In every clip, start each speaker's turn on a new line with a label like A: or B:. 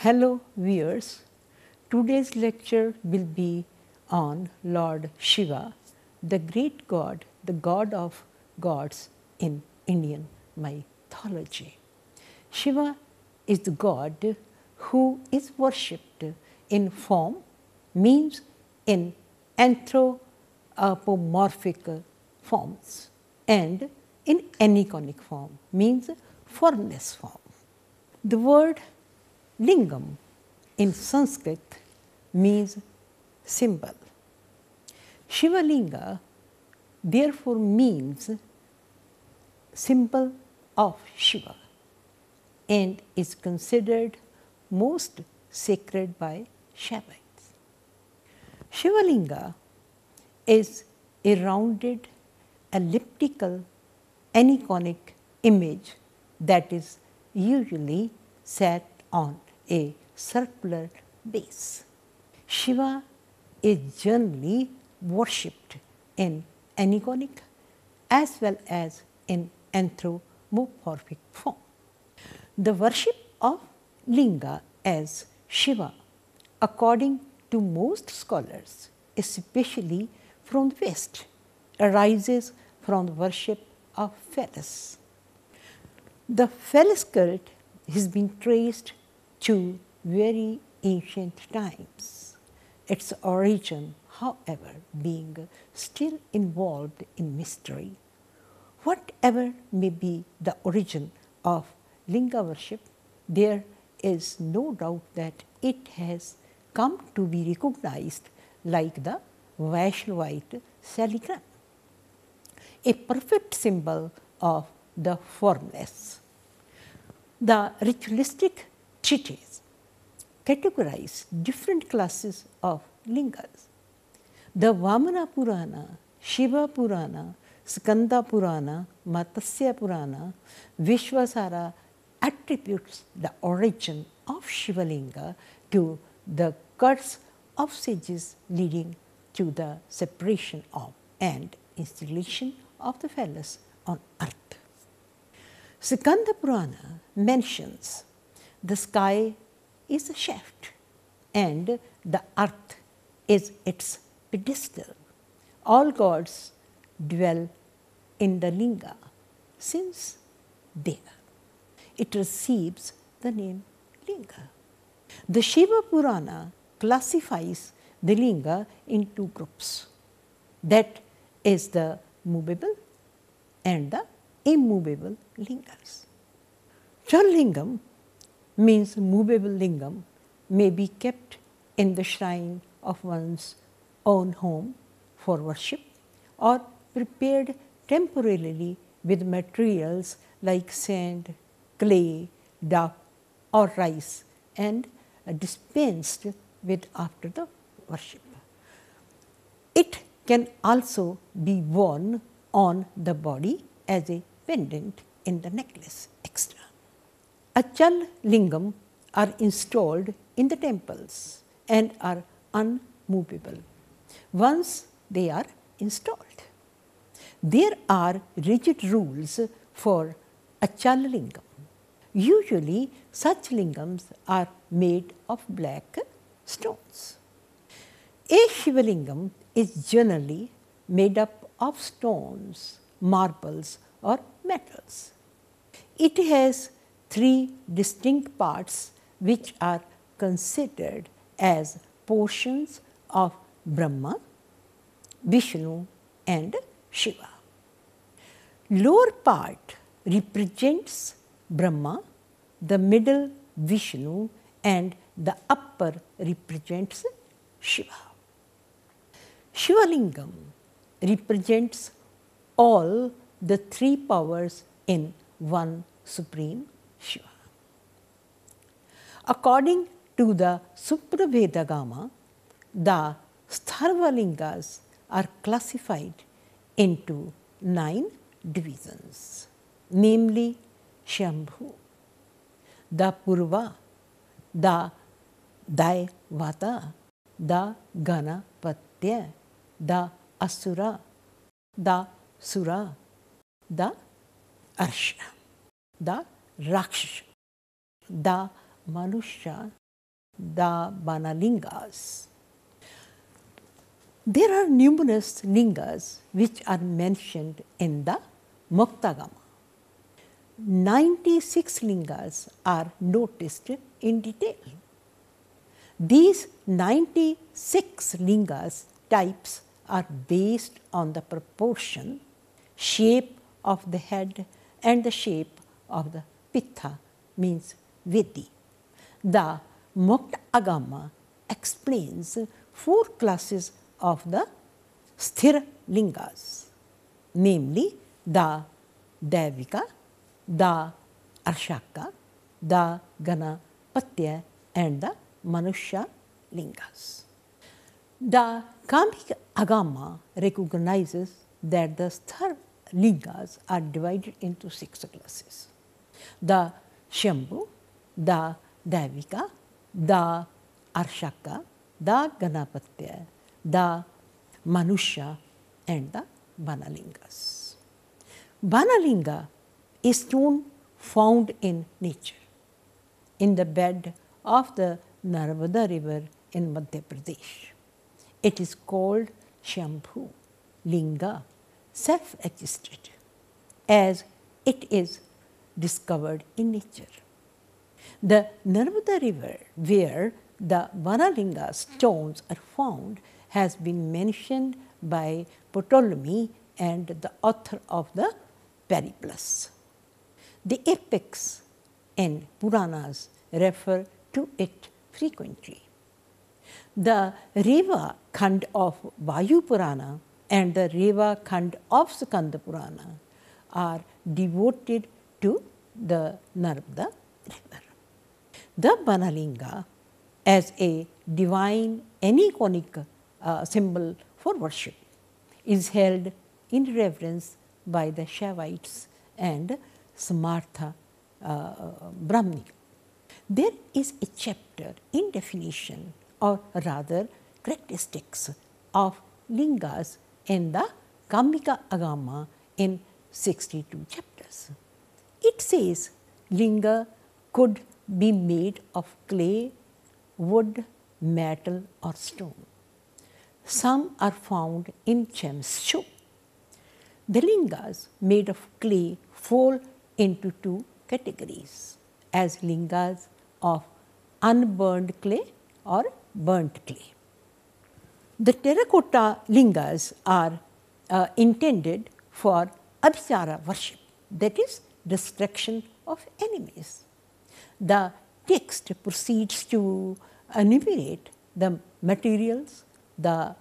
A: Hello viewers, today's lecture will be on Lord Shiva, the great god, the god of gods in Indian mythology. Shiva is the god who is worshipped in form, means in anthropomorphic forms, and in aniconic form, means formless form. The word lingam in Sanskrit means symbol. Shiva Linga therefore means symbol of Shiva and is considered most sacred by Shaivites. Shiva Linga is a rounded elliptical aniconic image that is usually set on a circular base. Shiva is generally worshipped in aniconic as well as in anthropomorphic form. The worship of Linga as Shiva, according to most scholars, especially from the West, arises from the worship of phallus. The phallus cult has been traced to very ancient times, its origin, however, being still involved in mystery. Whatever may be the origin of Linga worship, there is no doubt that it has come to be recognized like the Vaishnavite saligram, a perfect symbol of the formless. The ritualistic treatise categorize different classes of lingas. The Vamana Purana, Shiva Purana, Skanda Purana, Matsya Purana, Vishwasara attributes the origin of Shiva Linga to the cults of sages leading to the separation of and installation of the phallus on earth. Skanda Purana mentions the sky is a shaft and the earth is its pedestal. All gods dwell in the linga since there it receives the name linga. The Shiva Purana classifies the linga in two groups, that is the movable and the immovable lingas. Lingam means movable lingam may be kept in the shrine of one's own home for worship or prepared temporarily with materials like sand, clay, duck or rice and dispensed with after the worship. It can also be worn on the body as a pendant in the necklace extra. Achal lingam are installed in the temples and are unmovable once they are installed. There are rigid rules for achal lingam. Usually such lingams are made of black stones. A Shiva lingam is generally made up of stones, marbles or metals. It has three distinct parts which are considered as portions of Brahma, Vishnu and Shiva. Lower part represents Brahma, the middle Vishnu and the upper represents Shiva. Shiva Lingam represents all the three powers in one supreme Shiva. According to the Supravedagama, the Stharva Lingas are classified into 9 divisions, namely Shambhu, the Purva, the Daivata, the Ganapatya, the Asura, the Sura, the Arsha, the Rakshasa, the Manusha the Banalingas. There are numerous lingas which are mentioned in the MUKHA. 96 lingas are noticed in detail. These 96 lingas types are based on the proportion, shape of the head and the shape of the pitta, means Vedi. The MUKHA explains 4 classes of the Sthira lingas, namely the Daivika, the Arshaka, the Ganapatya and the Manushya lingas. The Kamika Agama recognizes that the Sthira lingas are divided into 6 classes: the Shambhu, the Daivika, the Arshaka, the Ganapatya, the Manushya and the Banalingas. Banalinga is stone found in nature, in the bed of the Narmada river in Madhya Pradesh. It is called Shambhu, Linga, self-existed, as it is discovered in nature. The Narmada river where the Banalinga stones are found has been mentioned by Ptolemy and the author of the Periplus. The epics and Puranas refer to it frequently. The Reva Khand of Vayu Purana and the Reva Khand of Skanda Purana are devoted to the Narmada river. The Banalinga, as a divine aniconic symbol for worship, is held in reverence by the Shaivites and Samartha Brahmanic. There is a chapter in definition, or rather characteristics of lingas in the Kamika Agama in 62 chapters. It says linga could be made of clay, wood, metal or stone. Some are found in Chemsho. The lingas made of clay fall into 2 categories, as lingas of unburned clay or burnt clay. The terracotta lingas are intended for abhichara worship, that is, destruction of enemies. The text proceeds to enumerate the materials, the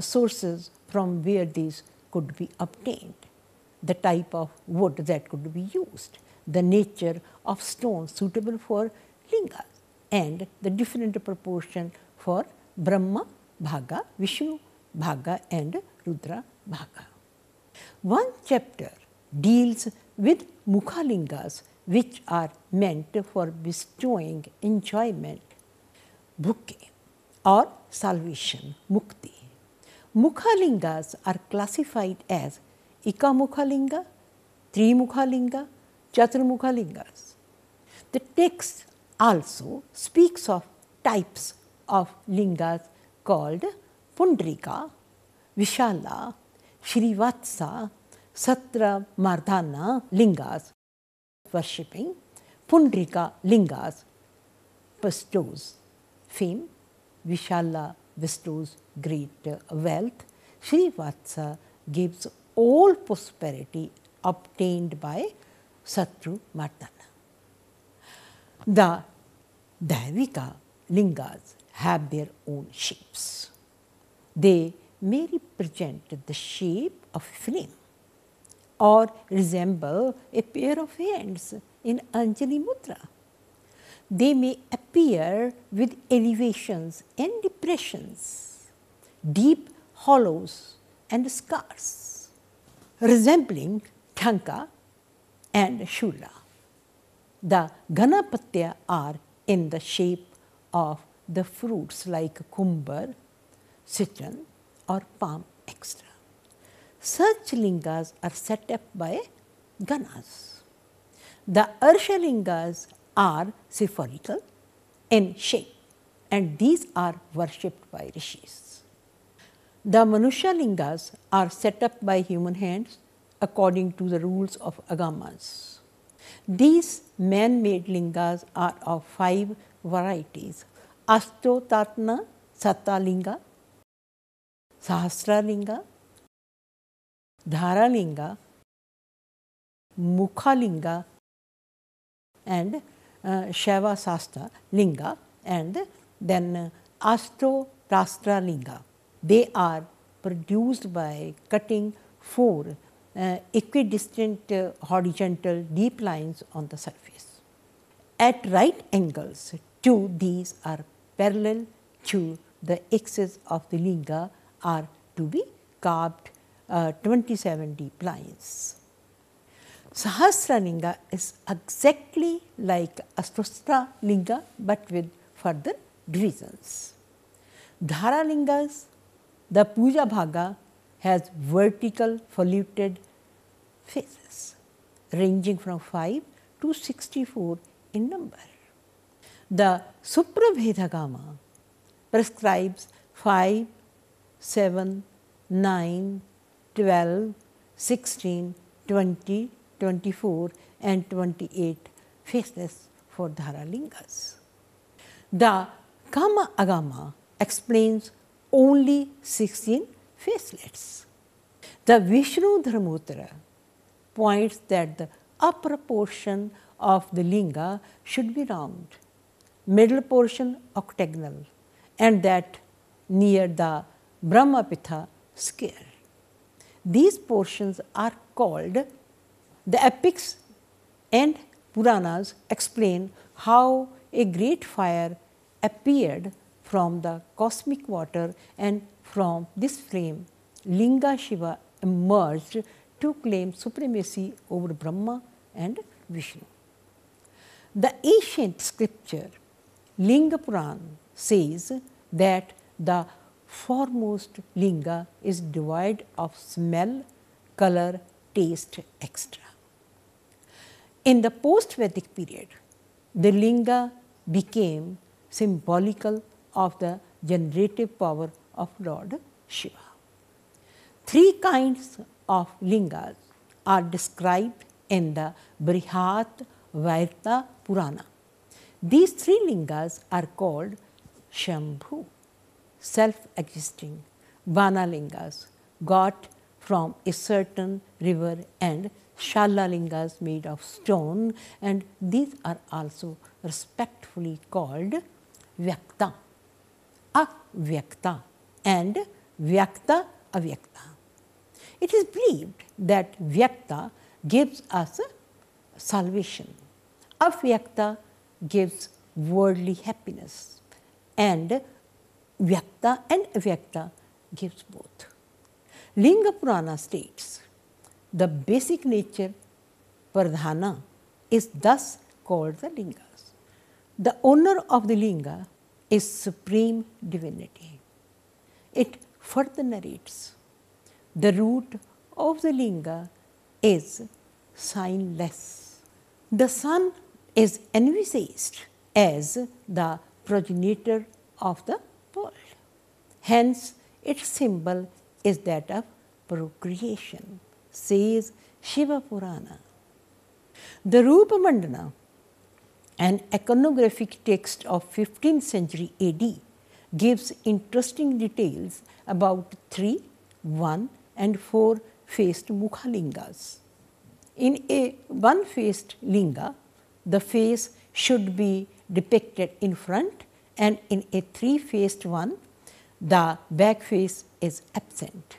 A: sources from where these could be obtained, the type of wood that could be used, the nature of stone suitable for lingas, and the different proportion for Brahma Bhaga, Vishnu Bhaga and Rudra Bhaga. One chapter deals with MUKHA lingas, which are meant for bestowing enjoyment, bhukhe, or salvation, mukti. MUKHA lingas are classified as Ekamukha linga, Trimukha linga, Chaturmukha lingas. The text also speaks of types of lingas called Pundrika, Vishala, Shrivatsa, Satra Mardhana lingas. Worshipping Pundrika lingas bestows fame, Vishala bestows great wealth, Shrivatsa gives all prosperity obtained by Satru Mardana. The Daivika lingas have their own shapes. They may represent the shape of a flame or resemble a pair of hands in Anjali Mudra. They may appear with elevations and depressions, deep hollows and scars, resembling Thanka and Shula. The Ganapatya are in the shape of the fruits like kumbar, citron or palm extra. Such lingas are set up by ganas. The Arsha lingas are spherical in shape and these are worshipped by rishis. The Manushya lingas are set up by human hands according to the rules of agamas. These man-made lingas are of 5 varieties: Astotatna Satalinga, Sahasralinga, Dharalinga, MUKHA and Shiva Sasta Linga, and then Astotastra Linga. They are produced by cutting 4 equidistant horizontal deep lines on the surface. At right angles to these are parallel to the axis of the linga are to be carved 27 deep lines. Sahasralinga is exactly like Astostra Linga but with further divisions. Dharalingas, the Puja Bhaga, has vertical fluted faces ranging from 5 to 64 in number. The Suprabhedagama prescribes 5, 7, 9, 12, 16, 20, 24 and 28 faces for Dharalingas. The Kama Agama explains only 16 facelets. The Vishnu Dharmottara points that the upper portion of the linga should be round, middle portion octagonal, and that near the Brahmapitha square. These portions are called. The epics and Puranas explain how a great fire appeared from the cosmic water, and from this flame Linga Shiva emerged to claim supremacy over Brahma and Vishnu. The ancient scripture Linga Purana says that the foremost linga is devoid of smell, color, taste, etc. In the post-Vedic period, the linga became symbolical of the generative power of Lord Shiva. 3 kinds of lingas are described in the Brihat Vairta Purana. These 3 lingas are called Shambhu, self-existing, Vanalingas, got from a certain river, and Shalalingas made of stone, and these are also respectfully called Vyakta, Avyakta and Vyakta Avyakta. It is believed that Vyakta gives us salvation, Avyakta gives worldly happiness, and Vyakta and Avyakta gives both. Linga Purana states the basic nature Pradhana is thus called the lingas. The owner of the linga is supreme divinity. It further narrates the root of the linga is signless. The sun is envisaged as the progenitor of the world. Hence, its symbol is that of procreation, says Shiva Purana. The Rupa Mandana, an iconographic text of 15th century AD, gives interesting details about 3, 1 and 4-faced mukhalingas. In a 1-faced linga, the face should be depicted in front, and in a 3-faced one, the back face is absent.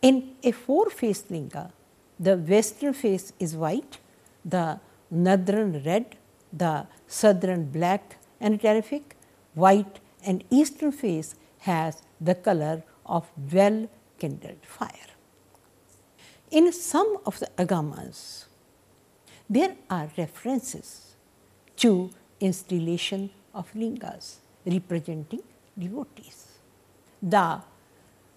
A: In a 4-faced linga, the western face is white, the northern red, the southern black and terrific, white, and eastern face has the color of well-kindled fire. In some of the agamas, there are references to installation of lingas representing devotees. The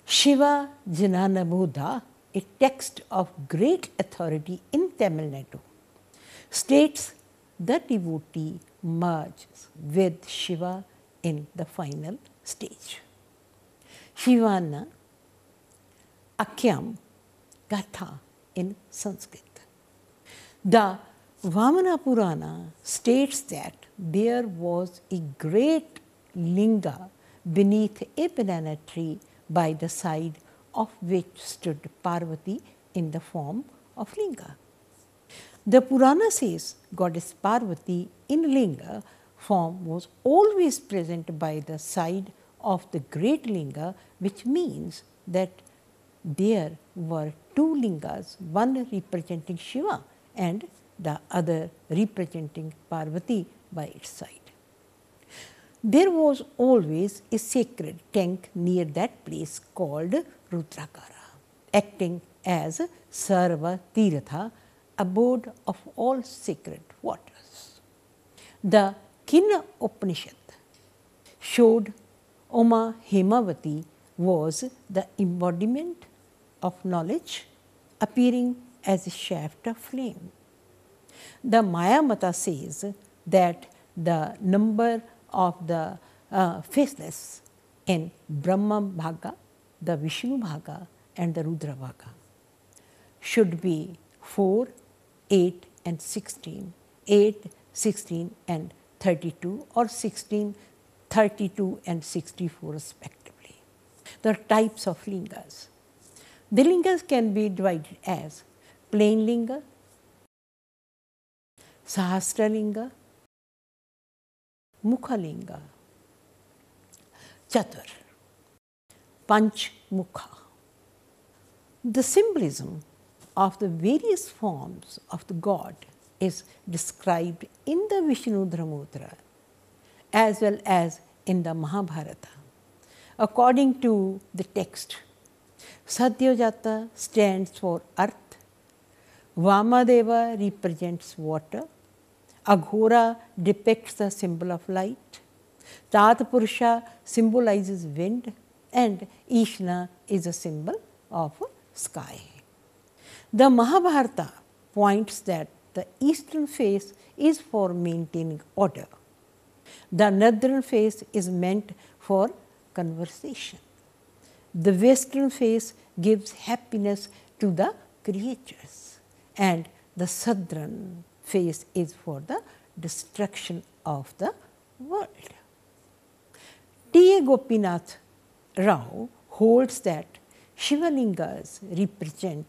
A: Shiva Janana Buddha, a text of great authority in Tamil Nadu, states the devotee merges with Shiva in the final stage. Shivana Akhyam Gatha in Sanskrit. The Vamana Purana states that there was a great linga beneath a banana tree by the side of which stood Parvati in the form of linga. The Purana says goddess Parvati in linga form was always present by the side of the great linga, which means that there were two lingas, one representing Shiva and the other representing Parvati by its side. There was always a sacred tank near that place called Rudrakara, acting as Sarva Tirtha, abode of all sacred waters. The Kina Upanishad showed Oma Hemavati was the embodiment of knowledge appearing as a shaft of flame. The Maya Mata says that the number of the faceless in Brahma Bhaga, the Vishnu Bhaga and the Rudra Bhaga should be 4, 8 and 16, 8, 16 and 32 or 16, 32 and 64 respectively. The types of lingas. The lingas can be divided as plain linga, Sahasra linga, Mukha linga, Chatur, Panch Mukha. The symbolism of the various forms of the god is described in the Vishnu Dharamutra as well as in the Mahabharata. According to the text, Satyajata stands for earth, Vamadeva represents water, Aghora depicts the symbol of light, Tatpurusha symbolizes wind, and Ishna is a symbol of sky. The Mahabharata points that the eastern face is for maintaining order. The northern face is meant for conversation. The western face gives happiness to the creatures, and the southern face is for the destruction of the world. T. A. Gopinath Rao holds that Shivalingas represent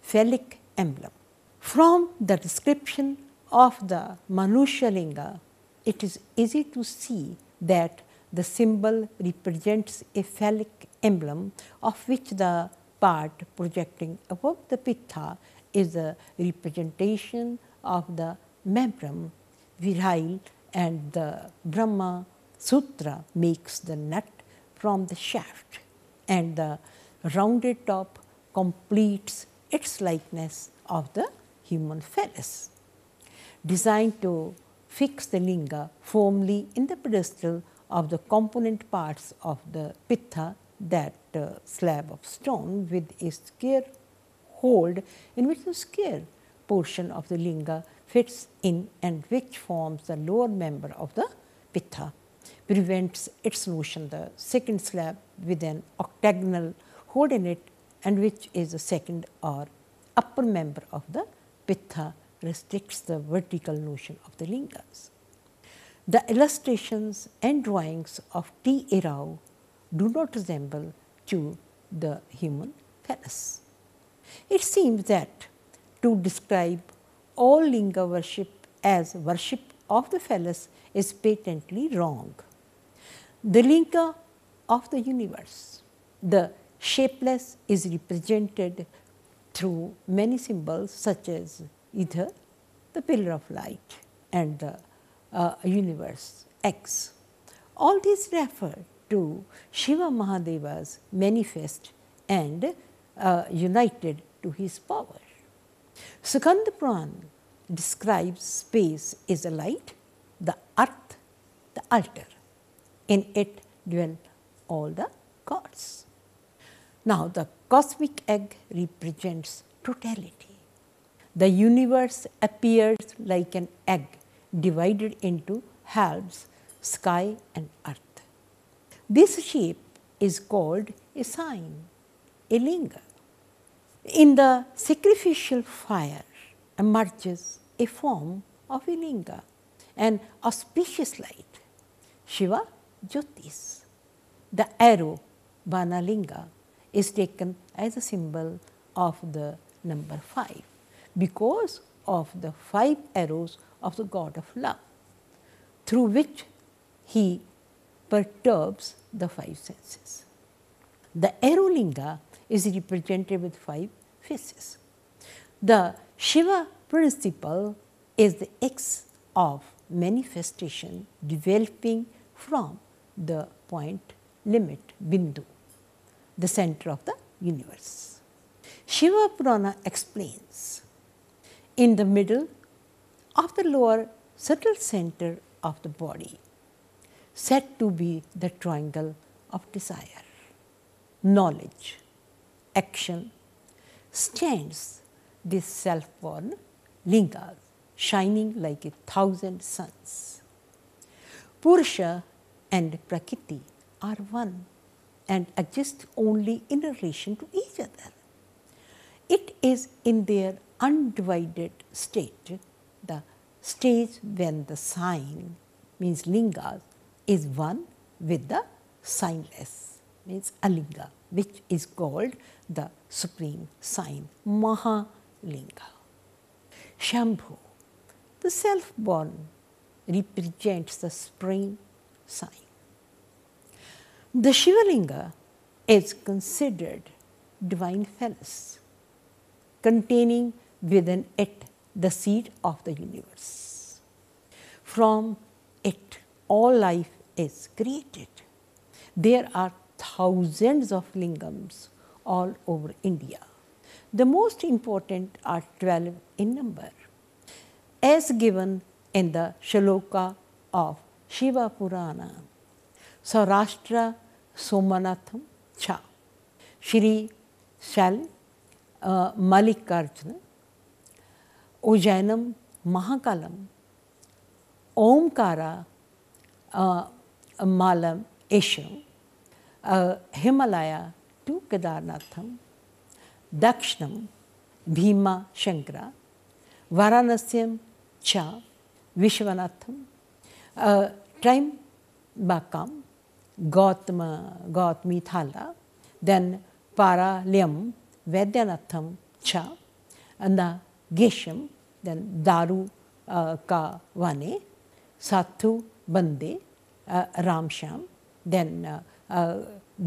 A: phallic emblem. From the description of the Manusha Linga, it is easy to see that the symbol represents a phallic emblem, of which the part projecting above the Pittha is a representation of the membrum virile, and the Brahma Sutra makes the nut from the shaft, and the rounded top completes its likeness of the human phallus. Designed to fix the linga firmly in the pedestal of the component parts of the Pittha, that slab of stone with a square hold in which the square portion of the linga fits in and which forms the lower member of the Pittha, prevents its motion. The second slab with an octagonal hold in it, and which is the second or upper member of the Pittha, restricts the vertical notion of the lingas. The illustrations and drawings of T. A. Rao do not resemble to the human phallus. It seems that to describe all linga worship as worship of the phallus is patently wrong. The linga of the universe, the shapeless, is represented through many symbols such as either the pillar of light and the universe X. All these refer to Shiva Mahadeva's manifest and united to his power. Skanda Purana describes space as a light, the earth, the altar. In it dwell all the gods. Now, the cosmic egg represents totality. The universe appears like an egg divided into halves, sky and earth. This shape is called a sign, a linga. In the sacrificial fire emerges a form of a linga, an auspicious light, Shiva Jyotis. The arrow Banalinga is taken as a symbol of the number 5 because of the 5 arrows of the god of love, through which he perturbs the 5 senses. The arrow linga is represented with 5 faces. The Shiva principle is the X of manifestation developing from the point limit Bindu, the center of the universe. Shiva Purana explains, in the middle of the lower subtle center of the body, said to be the triangle of desire, knowledge, action, stands this self-born linga, shining like 1,000 suns. Purusha and Prakriti are one and exist only in relation to each other. It is in their undivided state, the stage when the sign, means linga, is one with the signless, means alinga, which is called the supreme sign, Mahalinga. Shambhu, the self-born, represents the supreme sign. The Shivalinga is considered divine phallus, containing within it the seed of the universe. From it, all life is created. There are thousands of lingams all over India. The most important are 12 in number, as given in the Shloka of Shiva Purana. Saurashtra Somanatham Cha, Shri Shal Malikarjuna, Ujjainam Mahakalam, Omkara Malam Esham, Himalaya to Kedarnatham, Dakshnam Bhima Shankara, Varanasyam Cha, Vishwanatham, Trimbakam, Gautami Thala, then Paralyam Vaidyanattham Cha, and the Gesham, then Daru Ka Vane, Sathu Bande, Ramsham, then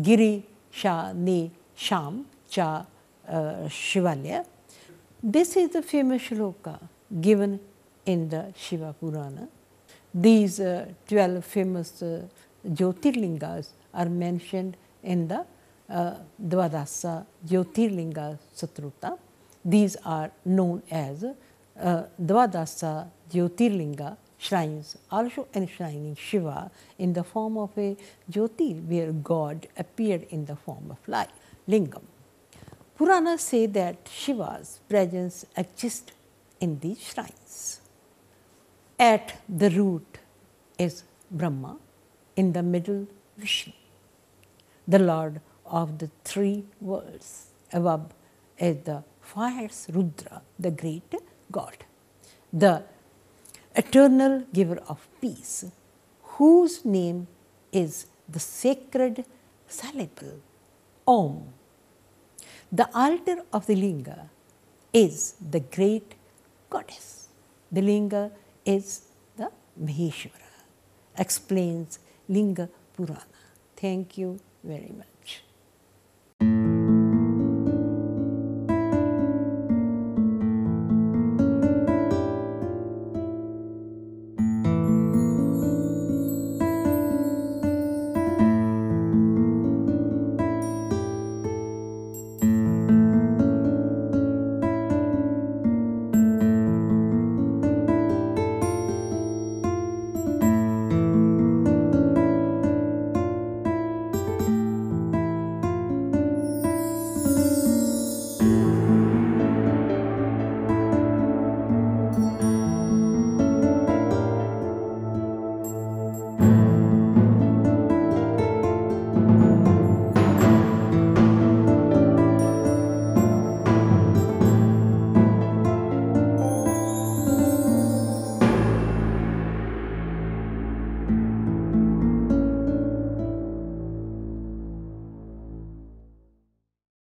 A: Giri Sha Ne Sham Cha Shivalya. This is the famous shloka given in the Shiva Purana. These 12 famous Jyotirlingas are mentioned in the Dvadasa Jyotirlinga Satruta. These are known as Dvadasa Jyotirlinga shrines, also enshrining Shiva in the form of a Jyotir, where God appeared in the form of light, Lingam. Puranas say that Shiva's presence exists in these shrines. At the root is Brahma, in the middle Vishnu, the Lord of the 3 worlds. Above is the fierce Rudra, the great God, the eternal giver of peace, whose name is the sacred syllable Om. The altar of the Linga is the great goddess. The Linga is the Maheshwara, explains Linga Purana. Thank you very much.